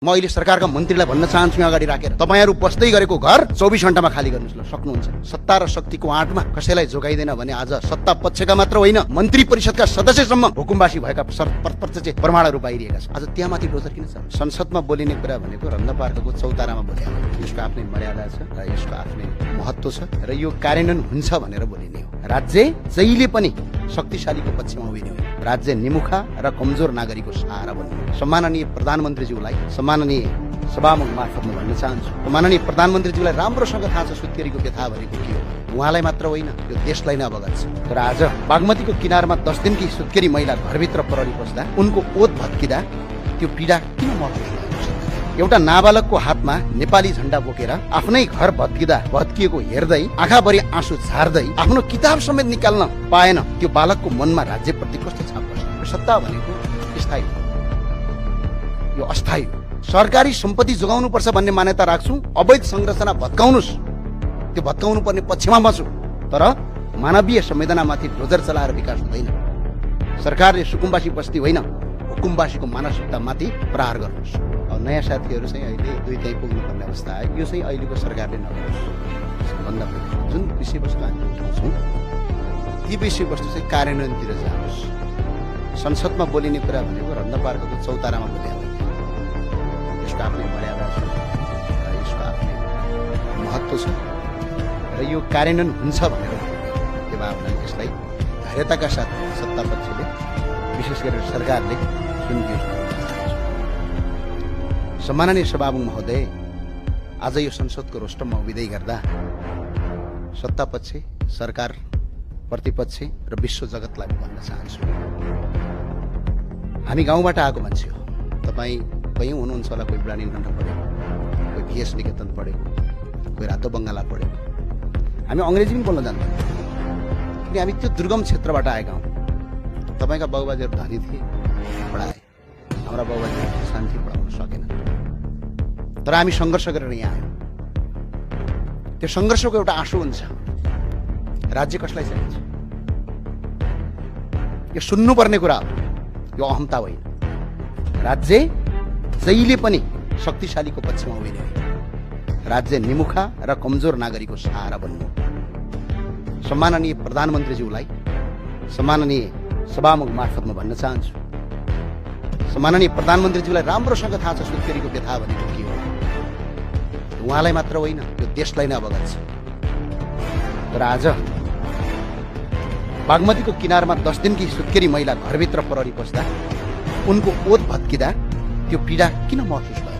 म अहिले सरकारका मन्त्रीलाई भन्न चाहन्छु अगाडि राखेर तपाईहरु बस्दै गरेको घर 24 घण्टामा खाली गर्नुस् ल सक्नुहुन्छ। सत्ता र शक्तिको आँटमा कसैलाई जोगाइदैन भने आज सत्ता पक्षका मात्र होइन मन्त्री परिषदका सदस्यसम्म हुकुमवासी भएका प्रत्यक्ष प्रमाणहरू बाहिरिएका छन्। आज त्यहाँमाथि डोजर किन छ? संसदमा बोलिने कुरा भनेको रन्दा पार्कको चौतारामा बोलिने हो। यसको आफ्नै मर्यादा छ र यसको आफ्नै महत्त्व छ र यो कार्यान्वयन हुन्छ भनेर बोलिने हो। राज्य जहिले पनि शक्तिशालीको पक्षमा उभिने हो। राज्य निमुखा र कमजोर नागरिकको सहारा बन्नु। सम्माननीय प्रधानमन्त्रीज्यूलाई सम्माननीय सभामुख मार्फत म भन्न चाहन्छु, माननीय प्रधानमन्त्रीज्यूलाई राम्रोसँग थाहा छ सुत्केरीको व्यथा भनेको के हो। उहाँलाई मात्र होइन यो देशलाई नै अवगत छ। तर आज बागमतीको किनारमा 10 दिनकी सुत्केरी महिला घरभित्र परली पस्दा उनको ओत भत्किँदा त्यो पीडा किन महसुस भयो? एउटा नाबालकको हातमा नेपाली झण्डा बोकेर आफ्नै घर भत्किएको हेर्दै आँखाभरि आँसु झार्दै आफ्नो किताब समेत निकाल्न पाएन त्यो बालकको मनमा राज्यप्रति कस्तो छाप पर्छ? सत्ता भनेको स्थायी हो, यो अस्थायी हो। सरकारी सम्पत्ति जोगाउनु पर्छ भन्ने मान्यता राख्छु, अवैध संरचना भत्काउनुस्, त्यो भत्काउनु पर्ने पक्षमा बस्छु, तर मानवीय संवेदनामाथि डोजर चलाएर विकास हुँदैन। सरकारले सुकुम्बासी बस्ती होइन हुकुमवासीको मानसिकतामाथि प्रहार गर्नुहोस्। नयाँ साथीहरू चाहिँ अहिले दुई त्यही पुग्नुपर्ने अवस्था आयो। यो चाहिँ अहिलेको सरकारले नगर्नुहोस्। भन्दा जुन विषयवस्तु हामी उठाउँछौँ ती विषयवस्तु चाहिँ कार्यान्वयनतिर जानुहोस्। संसदमा बोलिने कुरा भनेको रन्दा पार्कको चौतारामा बोले होइन। यसको आफ्नै मर्यादा छ र यसको आफ्नै महत्त्व छ र यो कार्यान्वयन हुन्छ भनेर त्यो भावनाले यसलाई धैर्यताका साथ सत्ता पक्षले विशेष गरेर सरकारले सुनिदियोस्। सम्माननीय सभामुख महोदय, आज यो संसदको रोस्टरमा उभिँदै गर्दा सत्ता पक्ष, सरकार, प्रतिपक्ष र विश्व जगतलाई भन्न चाहन्छु, हामी गाउँबाट आएको मान्छे हो। तपाईँ कहीँ हुनुहुन्छ होला, कोही बुढानी नन्दा पढेको, कोही भिएस निकेतन पढेको, कोही रातो बङ्गाला पढेको। हामी अङ्ग्रेजी पनि बोल्न जान्दैनौँ किन हामी त्यो दुर्गम क्षेत्रबाट आएका हौँ। तपाईँका बाबुबाजेहरू धनी थिए, पढाए, हाम्रा बाबुबाजेहरू किसान थिए, पढाउन सकेन। तर हामी सङ्घर्ष गरेर यहाँ आयौँ। त्यो सङ्घर्षको एउटा आँसु हुन्छ, राज्य कसलाई चाहिन्छ? यो सुन्नुपर्ने कुरा हो, यो अहमता होइन। राज्य जहिले पनि शक्तिशालीको पक्षमा उभिने होइन। राज्य निमुखा र कमजोर नागरिकको सहारा बन्नु। सम्माननीय प्रधानमन्त्रीज्यूलाई सम्माननीय सभामुख मार्फत म भन्न चाहन्छु, सम्माननीय प्रधानमन्त्रीज्यूलाई राम्रोसँग थाहा छ सुत्केरीको व्यथा भनेको के हो। उहाँलाई मात्र होइन यो देशलाई नै अवगत छ। तर आज बागमतीको किनारमा 10 दिनकी सुत्केरी महिला घरभित्र परली पस्दा उनको ओत भत्किँदा त्यो पीडा किन महसुस भयो?